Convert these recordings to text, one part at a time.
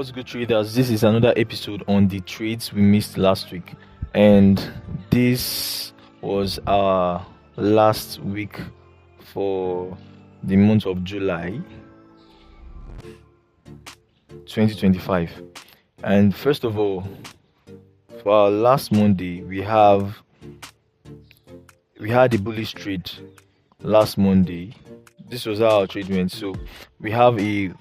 What's good, traders? This is another episode on the trades we missed last week, and this was our last week for the month of July 2025. And first of all, for our last Monday, we had a bullish trade last Monday. This was how our trade went. So we have a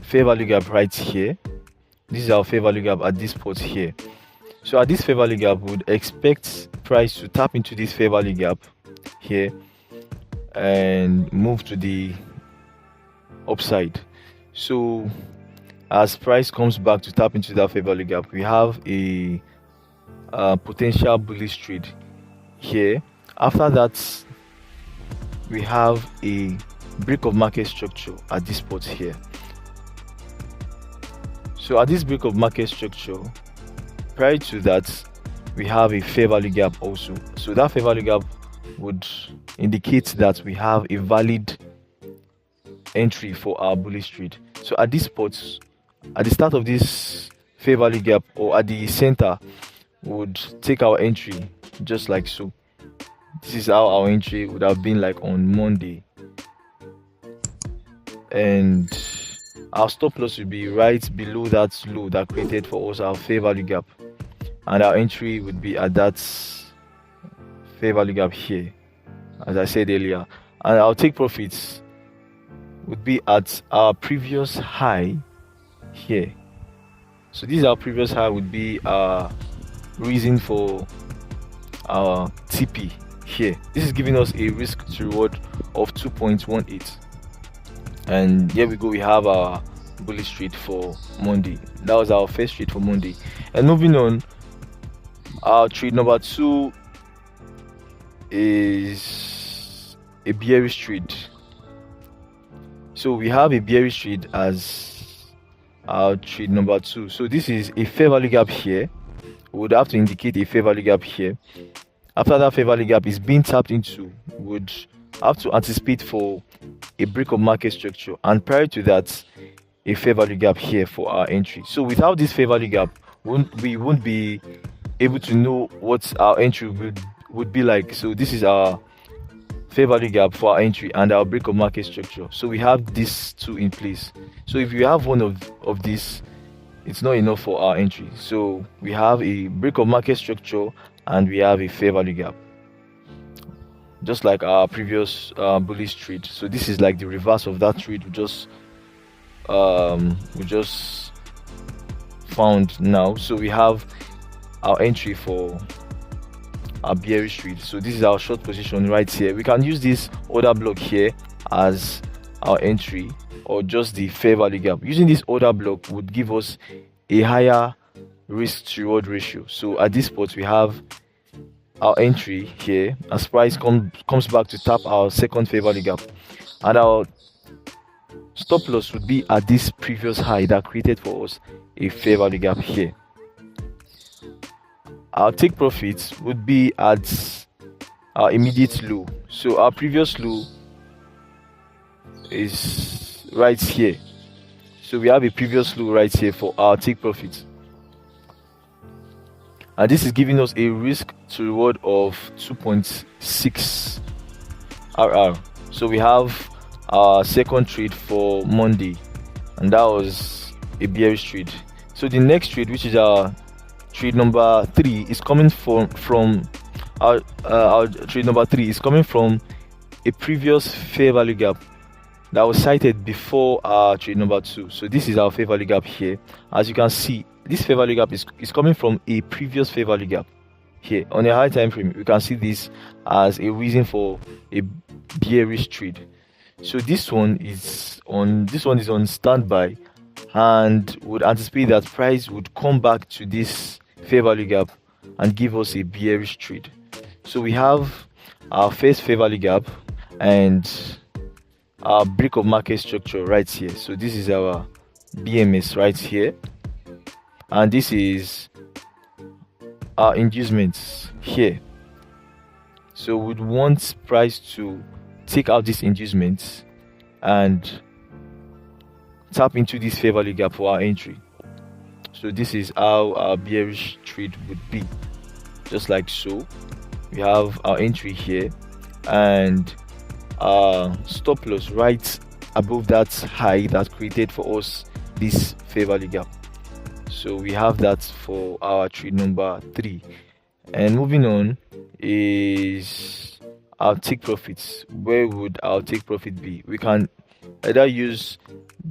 fair value gap right here. This is our fair value gap at this spot here. So at this fair value gap, we would expect price to tap into this fair value gap here and move to the upside. So as price comes back to tap into that fair value gap, we have a potential bullish trade here. After that, we have a break of market structure at this spot here. So at this break of market structure, prior to that, we have a fair value gap also. So that fair value gap would indicate that we have a valid entry for our bullish trade. So at this spot, at the start of this fair value gap, or at the center, would take our entry just like so. This is how our entry would have been like on Monday, and our stop loss will be right below that low that created for us our fair value gap, and our entry would be at that fair value gap here, as I said earlier. And our take profits would be at our previous high here. So this is our previous high, would be our reason for our TP here. This is giving us a risk to reward of 2.18. And here we go, we have our bullish trade for Monday. That was our first trade for Monday. And moving on, our trade number 2 is a bearish trade. So we have a bearish trade as our trade number 2. So this is a fair value gap here. We would have to indicate a fair value gap here. After that fair value gap is being tapped into, we would have to anticipate for a break of market structure, and prior to that, a fair value gap here for our entry. So without this fair value gap, we won't be able to know what our entry would be like. So this is our fair value gap for our entry and our break of market structure. So we have these two in place. So if you have one of these, it's not enough for our entry. So we have a break of market structure and we have a fair value gap, just like our previous bullish trade. So this is like the reverse of that trade we just found now. So we have our entry for our bearish trade. So this is our short position right here. We can use this order block here as our entry, or just the fair value gap. Using this order block would give us a higher risk to reward ratio. So at this spot, we have our entry here as price comes back to tap our second fair value gap, and our stop loss would be at this previous high that created for us a fair value gap here. Our take profits would be at our immediate low. So our previous low is right here. So we have a previous low right here for our take profits, and this is giving us a risk to reward of 2.6 RR. So we have our second trade for Monday, and that was a bearish trade. So the next trade, which is our trade number 3, is coming from our trade number 3 is coming from a previous fair value gap that was cited before our trade number 2. So this is our fair value gap here. As you can see, this fair value gap is coming from a previous fair value gap here. On a high time frame, we can see this as a reason for a bearish trade. So this one is on standby, and would anticipate that price would come back to this fair value gap and give us a bearish trade. So we have our first fair value gap and our break of market structure right here. So this is our BMS right here, and this is our inducements here. So we'd want price to take out these inducements and tap into this fair value gap for our entry. So this is how our bearish trade would be, just like so. We have our entry here and stop loss right above that high that created for us this fair value gap. So we have that for our trade number 3. And moving on is our take profits. Where would our take profit be? We can either use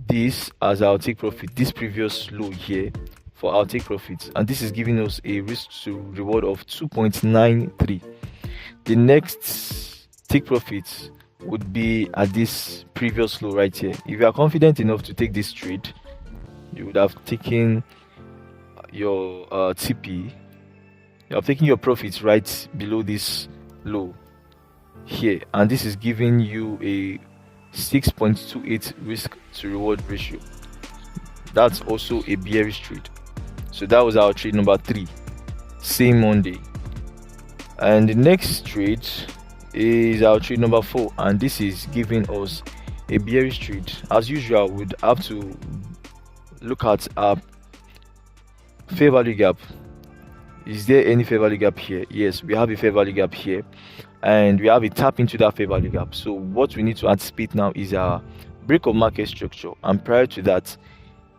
this as our take profit, this previous low here for our take profits, and this is giving us a risk to reward of 2.93. The next take profit would be at this previous low right here. If you are confident enough to take this trade, you would have taken your TP. You have taken your profits right below this low here, and this is giving you a 6.28 risk to reward ratio. That's also a bearish trade. So that was our trade number 3, same Monday. And the next trade is our trade number 4, and this is giving us a bearish trade. As usual, we'd have to look at our fair value gap. Is there any fair value gap here? Yes, we have a fair value gap here, and we have a tap into that fair value gap. So what we need to anticipate now is our break of market structure, and prior to that,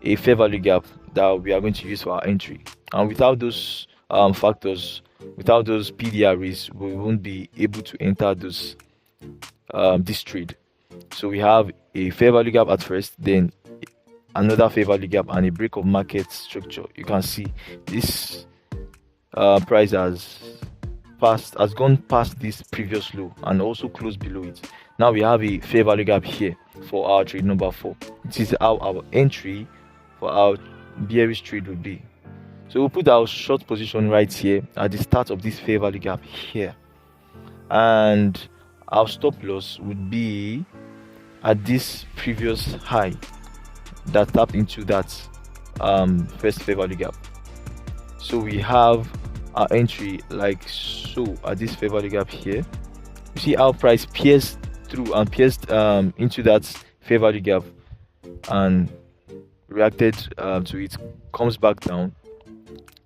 a fair value gap that we are going to use for our entry. And without those factors, without those PDRs, we won't be able to enter this trade. So we have a fair value gap at first, then another fair value gap, and a break of market structure. You can see this price has gone past this previous low and also closed below it. Now we have a fair value gap here for our trade number 4. This is how our entry for our bearish trade would be. So we'll put our short position right here at the start of this fair value gap here, and our stop loss would be at this previous high that tapped into that first fair value gap. So we have our entry like so at this fair value gap here. You see how price pierced through and pierced into that fair value gap and reacted to it, comes back down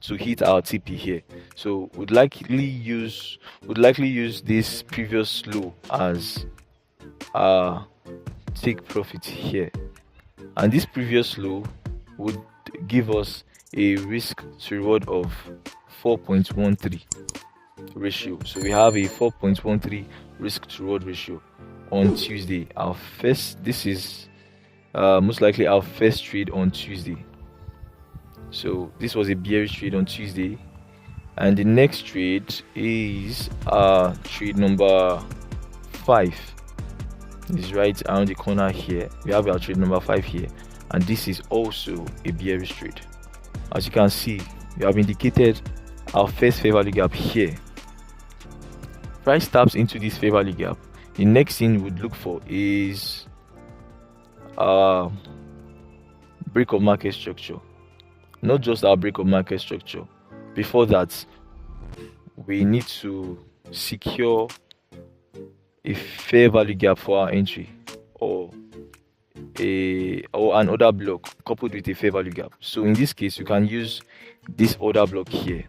to hit our TP here. So would likely use this previous low as take profit here, and this previous low would give us a risk to reward of 4.13 ratio. So we have a 4.13 risk to reward ratio on Tuesday. This is most likely our first trade on Tuesday. So this was a bearish trade on Tuesday, and the next trade is trade number 5. Is right around the corner here. We have our trade number 5 here, and this is also a bearish trade. As you can see, we have indicated our first fair value gap here. Price taps into this fair value gap. The next thing we'd look for is break of market structure. Not just our break of market structure. Before that, we need to secure a fair value gap for our entry, or an order block coupled with a fair value gap. So in this case, you can use this order block here.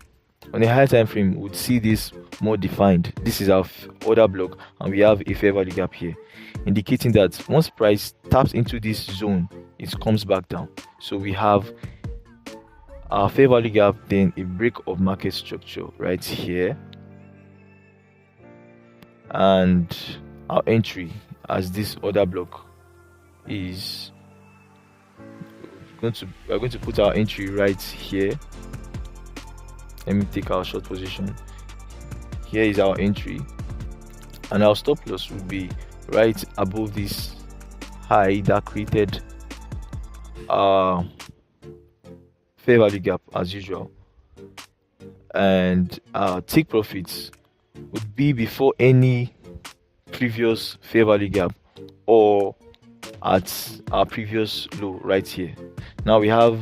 On a higher time frame, we would see this more defined. This is our order block, and we have a fair value gap here, indicating that once price taps into this zone, it comes back down. So we have our fair value gap, then a break of market structure right here, and our entry as this order block is we're going to put our entry right here. Let me take our short position. Here is our entry, and our stop loss will be right above this high that created fair value gap as usual, and our take profits would be before any previous fair value gap or at our previous low right here. Now we have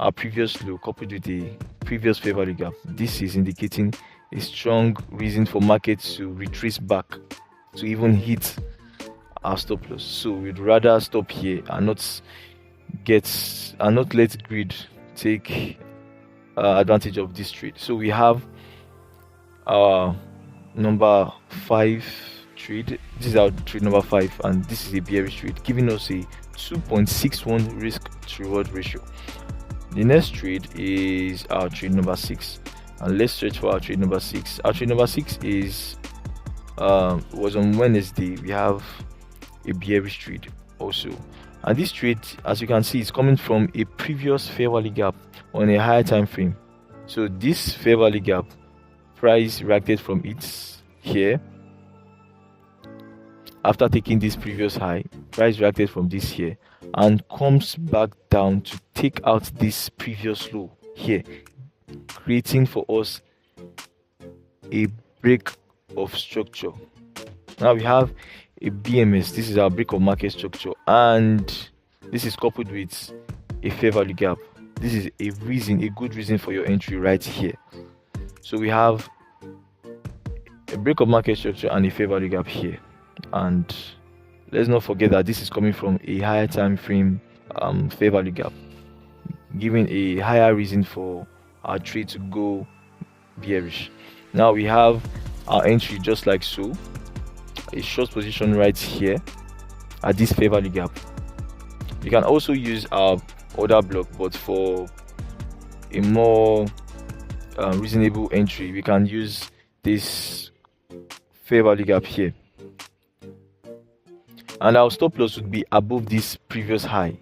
our previous low coupled with the previous fair value gap. This is indicating a strong reason for markets to retrace back to even hit our stop loss. So we'd rather stop here and not let greed take advantage of this trade. So we have our number 5 trade. This is our trade number 5, and this is a bearish trade, giving us a 2.61 risk to reward ratio. The next trade is our trade number 6, and let's search for our trade number 6. Our trade number 6 is was on Wednesday. We have a bearish trade also, and this trade, as you can see, is coming from a previous fair value gap on a higher time frame. So this fair value gap, price reacted from it here. After taking this previous high, price reacted from this here and comes back down to take out this previous low here, creating for us a break of structure. Now we have a BMS. This is our break of market structure, and this is coupled with a fair value gap. This is a good reason for your entry right here. So we have a break of market structure and a fair value gap here, and let's not forget that this is coming from a higher time frame fair value gap, giving a higher reason for our trade to go bearish. Now we have our entry just like so, a short position right here at this fair value gap. You can also use our order block, but for a more reasonable entry, we can use this fair value gap here, and our stop loss would be above this previous high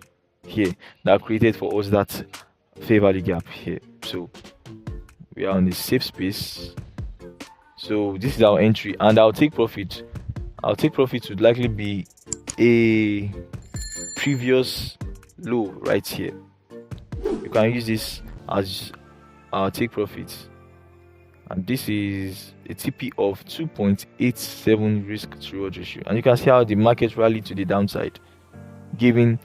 here that created for us that fair value gap here. So we are on the safe space. So this is our entry, and our take profit would likely be a previous low right here. You can use this as our take profit, and this is a TP of 2.87 risk to reward ratio, and you can see how the market rallied to the downside, giving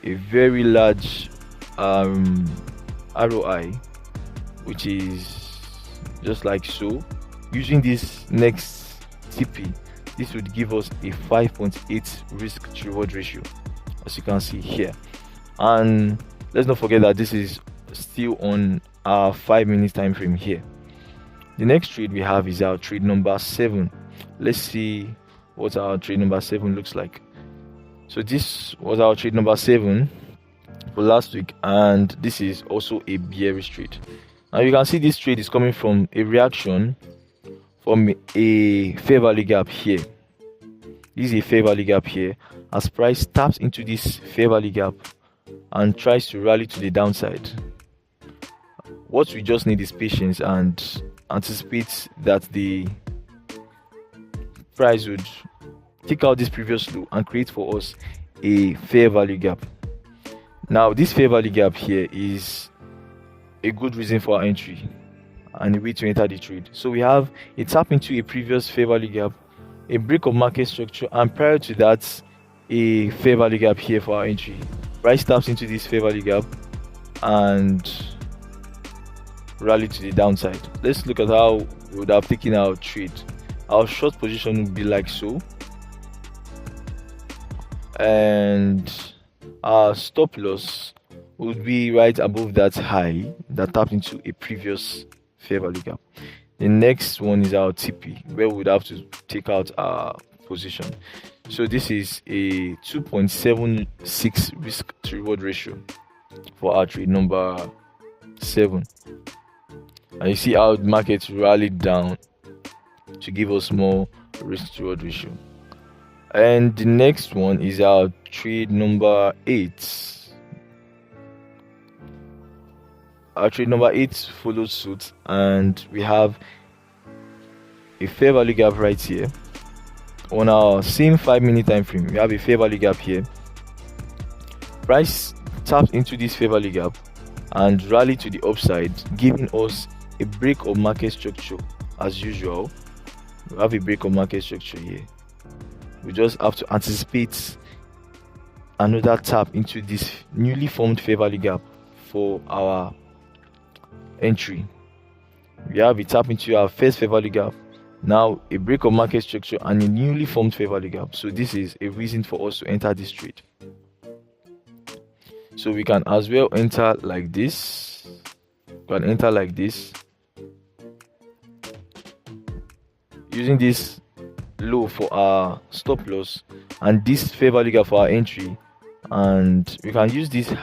a very large ROI, which is just like so. Using this next TP, this would give us a 5.8 risk to reward ratio, as you can see here. And let's not forget that this is still on our 5-minute time frame here. The next trade we have is our trade number 7. Let's see what our trade number 7 looks like. So this was our trade number 7 for last week, and this is also a bearish trade. Now you can see this trade is coming from a reaction from a fair value gap here. This is a fair value gap here, as price taps into this fair value gap and tries to rally to the downside. What we just need is patience and anticipate that the price would take out this previous low and create for us a fair value gap. Now this fair value gap here is a good reason for our entry and a way to enter the trade. So we have a tap into a previous fair value gap, a break of market structure, and prior to that a fair value gap here for our entry. Price taps into this fair value gap and rally to the downside. Let's look at how we would have taken our trade. Our short position would be like so, and our stop loss would be right above that high that tapped into a previous fair value gap. The next one is our TP, where we would have to take out our position. So this is a 2.76 risk to reward ratio for our trade number 7. And you see how the market rallied down to give us more risk to reward ratio. And the next one is our trade number 8. Our trade number 8 follows suit, and we have a fair value gap right here. On our same 5-minute time frame, we have a fair value gap here. Price tapped into this fair value gap and rallied to the upside, giving us a break of market structure as usual. We have a break of market structure here. We just have to anticipate another tap into this newly formed fair value gap for our entry. We have a tap into our first fair value gap, now a break of market structure and a newly formed fair value gap. So this is a reason for us to enter this trade. So we can as well enter like this. We can enter like this using this low for our stop loss and this fair value gap for our entry, and we can use this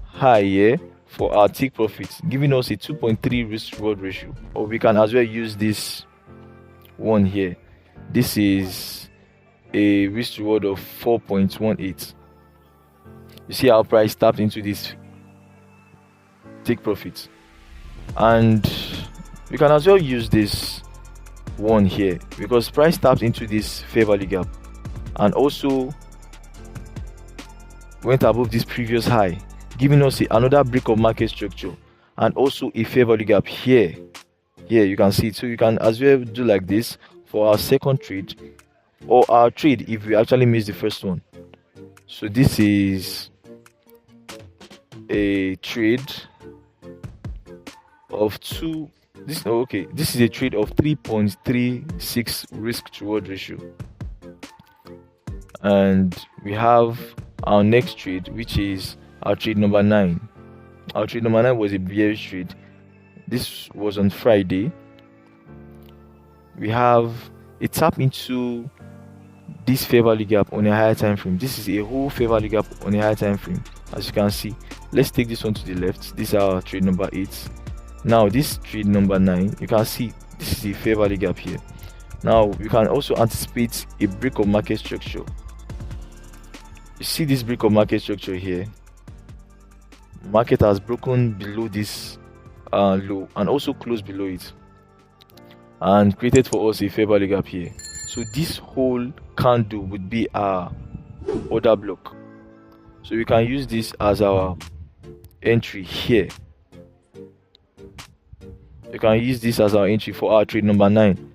high here for our take profits, giving us a 2.3 risk reward ratio. Or we can as well use this one here. This is a risk reward of 4.18. You see how price tapped into this take profits, and we can as well use this one here because price tapped into this fair value gap and also went above this previous high, giving us another break of market structure and also a fair value gap here. You can see it. So you can as well do like this for our second trade or our trade if we actually miss the first one. So this is a trade of this is a trade of 3.36 risk to reward ratio, and we have our next trade, which is our trade number 9. Our trade number 9 was a bearish trade. This was on Friday. We have a tap into this fair value gap on a higher time frame. This is a whole fair value gap on a higher time frame, as you can see. Let's take this one to the left. This is our trade number 8. Now this trade number 9, you can see this is a fair value gap here. Now you can also anticipate a break of market structure. You see this break of market structure here. Market has broken below this low and also closed below it and created for us a fair value gap here. So this whole candle would be our order block. So we can use this as our entry here. You can use this as our entry for our trade number 9,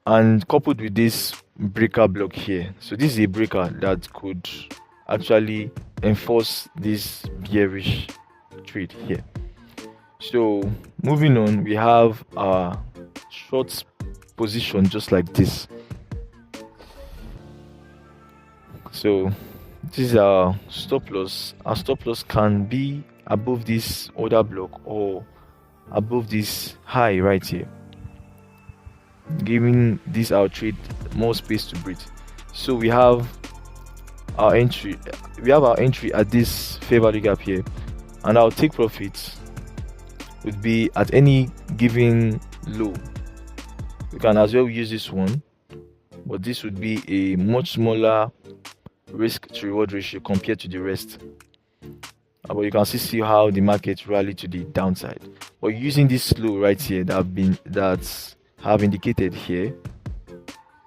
and coupled with this breaker block here. So this is a breaker that could actually enforce this bearish trade here. So moving on, we have our short position just like this. So this is our stop loss. Our stop loss can be above this order block or above this high right here, giving this our trade more space to breathe. So we have our entry at this fair value gap here, and our take profits would be at any given low. We can as well use this one, but this would be a much smaller risk to reward ratio compared to the rest. But you can see how the market rallied to the downside. But using this low right here that have indicated here,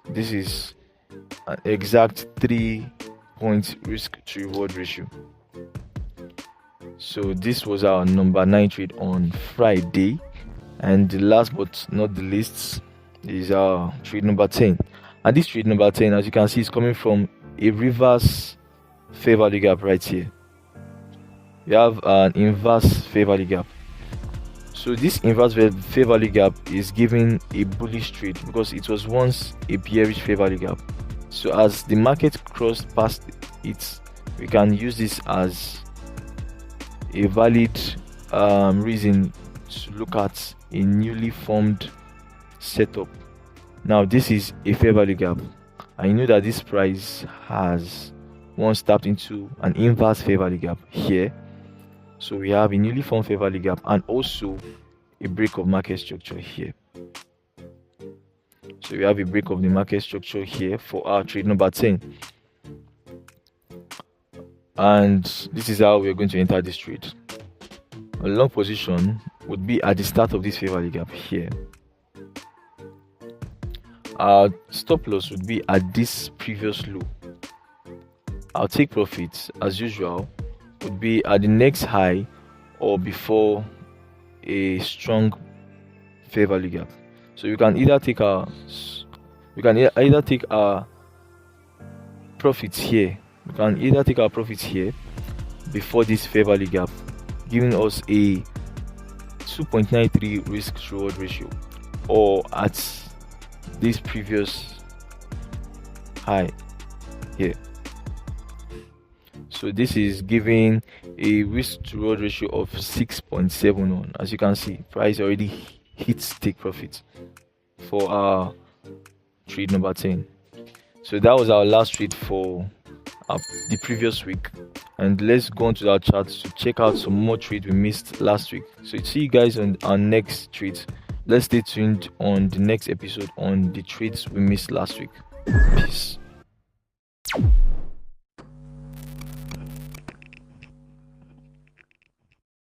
this is an exact 3-point risk to reward ratio. So this was our number 9 trade on Friday, and the last but not the least is our trade number 10. And this trade number 10, as you can see, is coming from a reverse fair value gap right here. We have an inverse fair value gap. So this inverse fair value gap is giving a bullish trade because it was once a bearish fair value gap. So as the market crossed past it, we can use this as a valid reason to look at a newly formed setup. Now this is a fair value gap. I know that this price has once tapped into an inverse fair value gap here. So we have a newly formed fair value gap and also a break of market structure here. So we have a break of the market structure here for our trade number 10. And this is how we're going to enter this trade. A long position would be at the start of this fair value gap here. Our stop loss would be at this previous low. Our take profits, as usual, would be at the next high or before a strong fair value gap. So you can either take our profits here. We can either take our profits here before this fair value gap, giving us a 2.93 risk to reward ratio, or at this previous high here. So this is giving a risk to reward ratio of 6.71. As you can see, price already hits take profit for our trade number 10. So that was our last trade for the previous week, and let's go on to our charts to check out some more trades we missed last week. So see you guys on our next trades. Let's stay tuned on the next episode on the trades we missed last week. Peace.